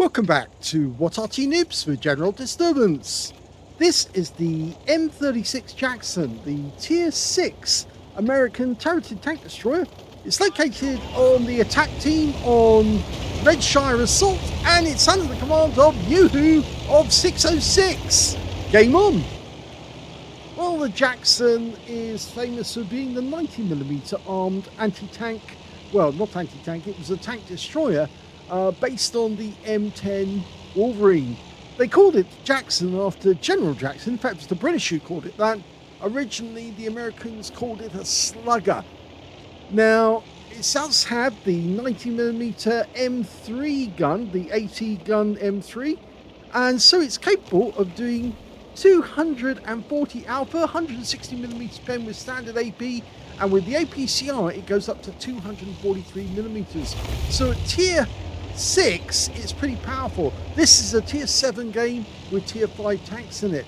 Welcome back to What Arty Noobs with General Disturbance. This is the M36 Jackson, the Tier 6 American turreted tank destroyer. It's located on the attack team on Redshire Assault, and it's under the command of YouWho of 606. Game on! Well, the Jackson is famous for being the 90mm armed anti-tank, well, not anti-tank, it was a tank destroyer based on the M10 Wolverine. They called it Jackson after General Jackson. In fact, it was the British who called it that. Originally, the Americans called it a slugger. Now, it does have the 90mm M3 gun, the 80 gun M3, and so it's capable of doing 240 alpha, 160mm pen with standard AP, and with the APCR it goes up to 243mm. So at tier 6 it's pretty powerful. This is a tier 7 game with tier 5 tanks in it.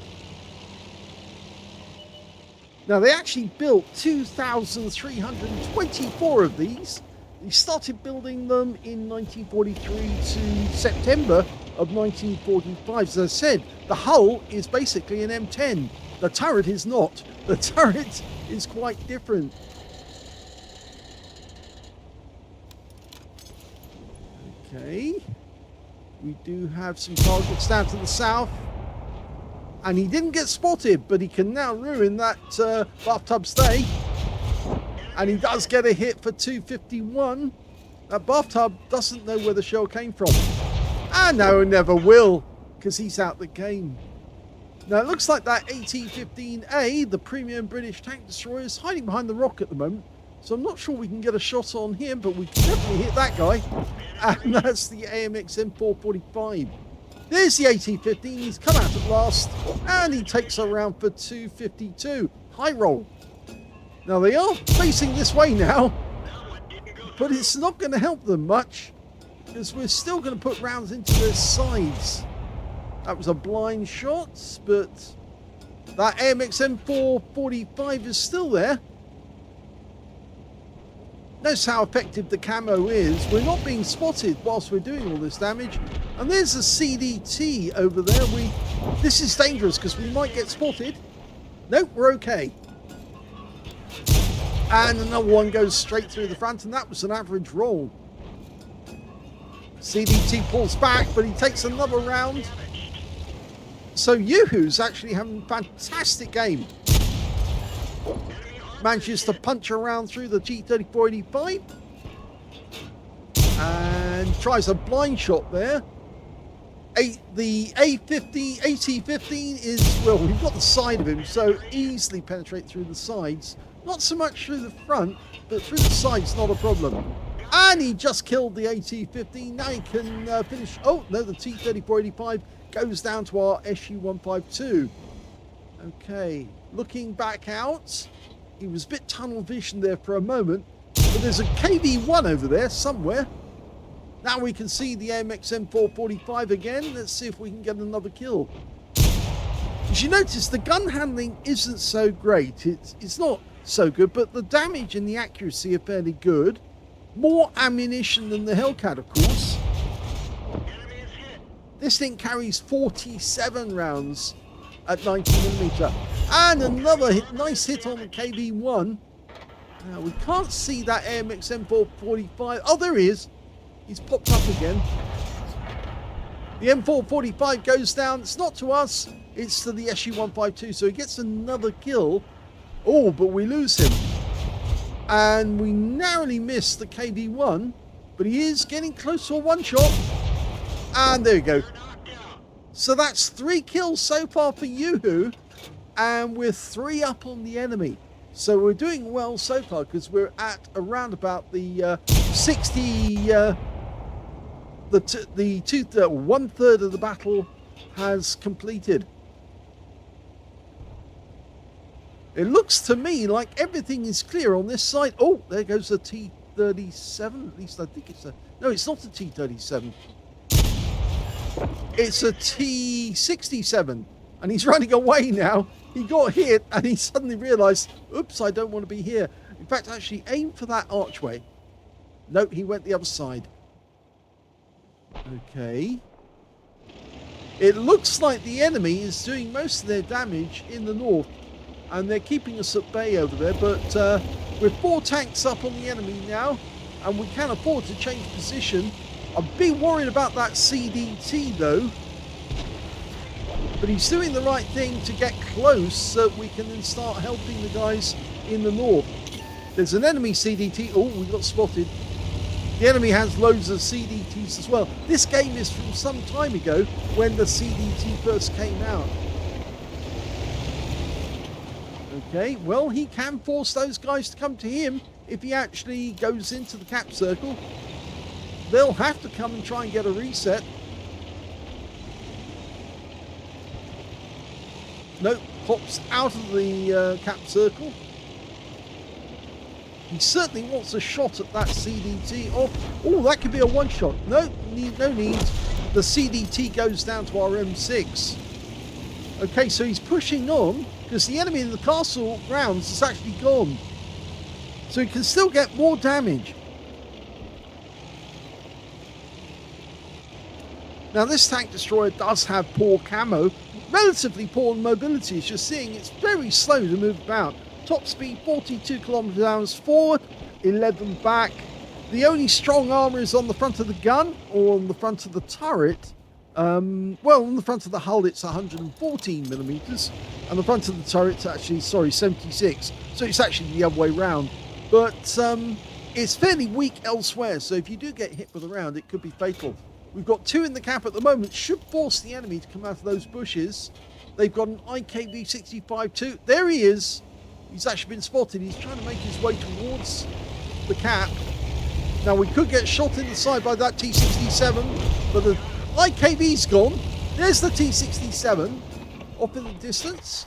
Now they actually built 2,324 of these. They started building them in 1943 to September of 1945. As I said, the hull is basically an M10. The turret is not. The turret is quite different. Okay, we do have some targets down to the south, and he didn't get spotted, but he can now ruin that bathtub stay, and he does get a hit for 251. That bathtub doesn't know where the shell came from, and no, never will, because he's out the game. Now it looks like that AT-15A, the premium British tank destroyer, is hiding behind the rock at the moment. So I'm not sure we can get a shot on him, but we can definitely hit that guy. And that's the AMX M445. There's the AT-15. He's come out at last. And he takes a round for 252. High roll. Now they are facing this way now. But it's not going to help them much, because we're still going to put rounds into their sides. That was a blind shot, but that AMX M445 is still there. Notice how effective the camo is. We're not being spotted whilst we're doing all this damage. And there's a CDT over there. This is dangerous because we might get spotted. Nope, we're okay. And another one goes straight through the front, and that was an average roll. CDT pulls back, but he takes another round. So YouWho's actually having a fantastic game. Manages to punch around through the G3485 and tries a blind shot there. The AT-15 is, well, we've got the side of him, so easily penetrate through the sides. Not so much through the front, but through the sides, not a problem. And he just killed the AT-15. Now he can finish. Oh, no, the T-3485 goes down to our SU-152. Okay, looking back out. He was a bit tunnel vision there for a moment, but there's a KV-1 over there somewhere. Now we can see the AMX M445 again. Let's see if we can get another kill. As you notice, the gun handling isn't so great. It's not so good, but the damage and the accuracy are fairly good. More ammunition than the Hellcat, of course. This thing carries 47 rounds at 90mm. And another nice hit on the KV-1. Now we can't see that AMX M445. Oh, there he is. He's popped up again. The M445 goes down. It's not to us. It's to the SU-152. So he gets another kill. Oh, but we lose him. And we narrowly miss the KV-1. But he is getting close to a one-shot. And there you go. So that's 3 kills so far for YouWho. And we're 3 up on the enemy. So we're doing well so far, because we're at around about the 60... one third of the battle has completed. It looks to me like everything is clear on this side. Oh, there goes the T-37. At least I think it's a... No, it's not a T-37. It's a T-67. And he's running away now. He got hit and he suddenly realised, oops, I don't want to be here. In fact, actually aim for that archway. Nope, he went the other side. Okay. It looks like the enemy is doing most of their damage in the north, and they're keeping us at bay over there, but with 4 tanks up on the enemy now, and we can afford to change position. I'm a bit worried about that CDT though, but he's doing the right thing to get close so we can then start helping the guys in the north. There's an enemy CDT. Oh, we got spotted. The enemy has loads of CDTs as well. This game is from some time ago when the CDT first came out. Okay, well, he can force those guys to come to him if he actually goes into the cap circle. They'll have to come and try and get a reset. Nope, pops out of the cap circle. He certainly wants a shot at that CDT. Oh, that could be a one-shot. No need. The CDT goes down to our M6. Okay, so he's pushing on because the enemy in the castle grounds is actually gone. So he can still get more damage. Now, this tank destroyer does have poor camo, relatively poor mobility. As you're seeing, it's very slow to move about. Top speed 42 kilometers hours forward, 11 back. The only strong armor is on the front of the gun or on the front of the turret. Well, on the front of the hull it's 114 millimeters, and the front of the turret's actually 76. So it's actually the other way around. But it's fairly weak elsewhere. So if you do get hit with a round, it could be fatal. We've got 2 in the cap at the moment. Should force the enemy to come out of those bushes. They've got an IKV-65 too. There he is. He's actually been spotted. He's trying to make his way towards the cap. Now, we could get shot in the side by that T-67, but the IKV's gone. There's the T-67 off in the distance.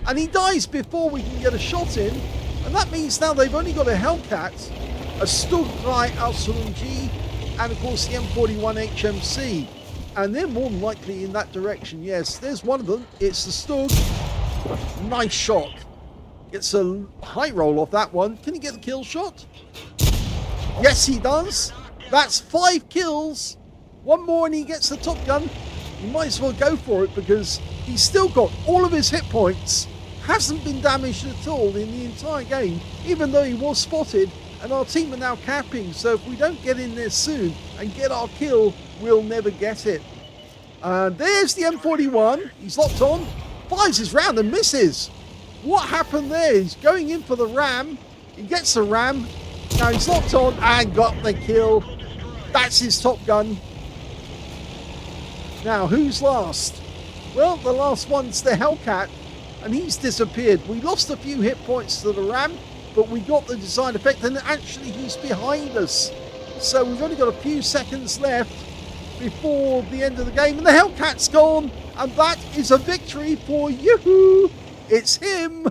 And he dies before we can get a shot in. And that means now they've only got a Hellcat, a Stug G, and of course the M41 HMC. And they're more than likely in that direction. Yes, there's one of them. It's the Stug. Nice shot. Gets a high roll off that one. Can he get the kill shot? Yes, he does. That's 5 kills. One more and he gets the top gun. You might as well go for it because he's still got all of his hit points. Hasn't been damaged at all in the entire game, even though he was spotted. And our team are now capping. So if we don't get in there soon and get our kill, we'll never get it. And there's the M41. He's locked on. Fires his round and misses. What happened there? He's going in for the ram. He gets the ram. Now he's locked on and got the kill. That's his top gun. Now, who's last? Well, the last one's the Hellcat, and he's disappeared. We lost a few hit points to the ram, but we got the design effect, and actually he's behind us. So we've only got a few seconds left before the end of the game, and the Hellcat's gone, and that is a victory for YouWho. It's him.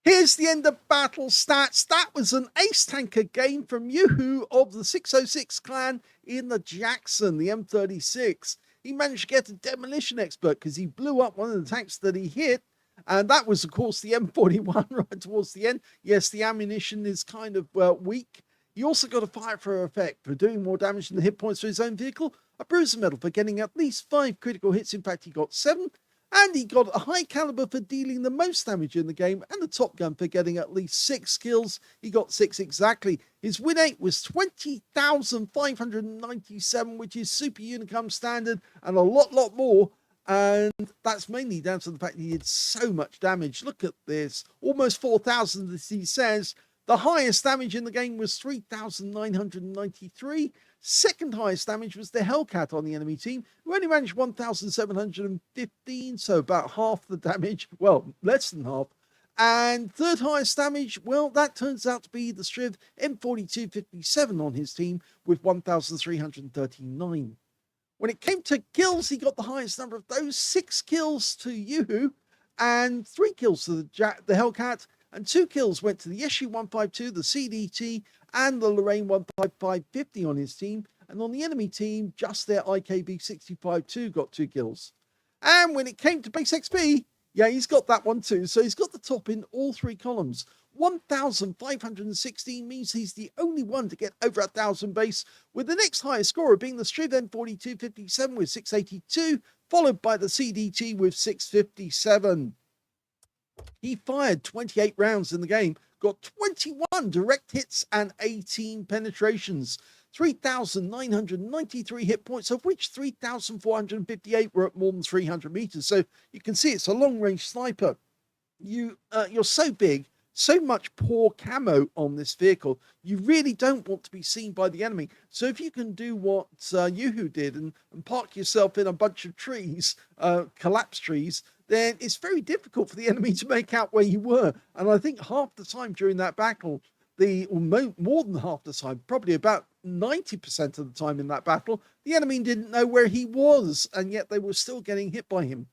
Here's the end of battle stats. That was an ace tanker game from YouWho of the 606 clan in the Jackson, the M36. He managed to get a demolition expert because he blew up one of the tanks that he hit. And that was, of course, the M41 right towards the end. Yes, the ammunition is kind of weak. He also got a fire for effect for doing more damage than the hit points for his own vehicle. A bruiser medal for getting at least 5 critical hits. In fact, he got 7. And he got a high caliber for dealing the most damage in the game, and the top gun for getting at least 6 kills. He got 6 exactly. His win rate was 20,597, which is super Unicum standard and a lot more. And that's mainly down to the fact he did so much damage. Look at this, almost 4,000 as he says. The highest damage in the game was 3,993. Second highest damage was the Hellcat on the enemy team, who only managed 1,715, so about half the damage. Well, less than half. And third highest damage, well, that turns out to be the Striv M4257 on his team with 1,339. When it came to kills, he got the highest number of those, 6 kills to YouWho, and 3 kills to the Hellcat, and 2 kills went to the Yeshi 152, the CDT, and the Lorraine 15550 on his team. And on the enemy team, just their IKB 65-2 got 2 kills. And when it came to base XP, Yeah, he's got that one too. So he's got the top in all three columns. 1,516 means he's the only one to get over 1,000 base, with the next highest scorer being the Striv M4257 with 682, followed by the CDT with 657. He fired 28 rounds in the game, got 21 direct hits and 18 penetrations, 3,993 hit points, of which 3,458 were at more than 300 meters. So you can see it's a long-range sniper. You're so big, so much poor camo on this vehicle, you really don't want to be seen by the enemy. So if you can do what YouWho did and park yourself in a bunch of trees, collapsed trees, then it's very difficult for the enemy to make out where you were. And I think half the time during that battle, more than half the time, probably about 90% of the time in that battle, the enemy didn't know where he was, and yet they were still getting hit by him.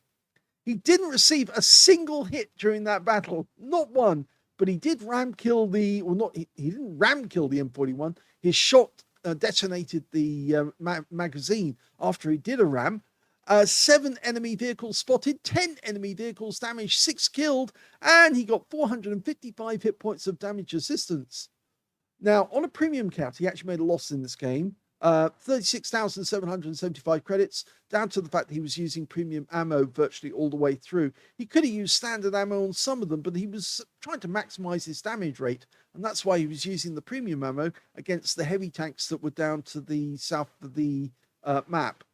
He didn't receive a single hit during that battle, not one, but he did ram kill he didn't ram kill the M41. His shot detonated the magazine after he did a ram. 7 enemy vehicles spotted, 10 enemy vehicles damaged, 6 killed, and he got 455 hit points of damage assistance. Now, on a premium count, he actually made a loss in this game. 36,775 credits, down to the fact that he was using premium ammo virtually all the way through. He could have used standard ammo on some of them, but he was trying to maximize his damage rate, and that's why he was using the premium ammo against the heavy tanks that were down to the south of the map.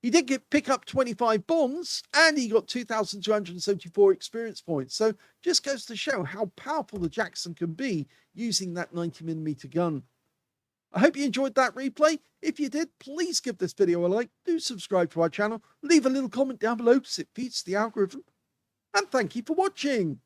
He did pick up 25 bombs, and he got 2,274 experience points. So just goes to show how powerful the Jackson can be using that 90mm gun. I hope you enjoyed that replay. If you did, please give this video a like, do subscribe to our channel, leave a little comment down below because it feeds the algorithm, and thank you for watching.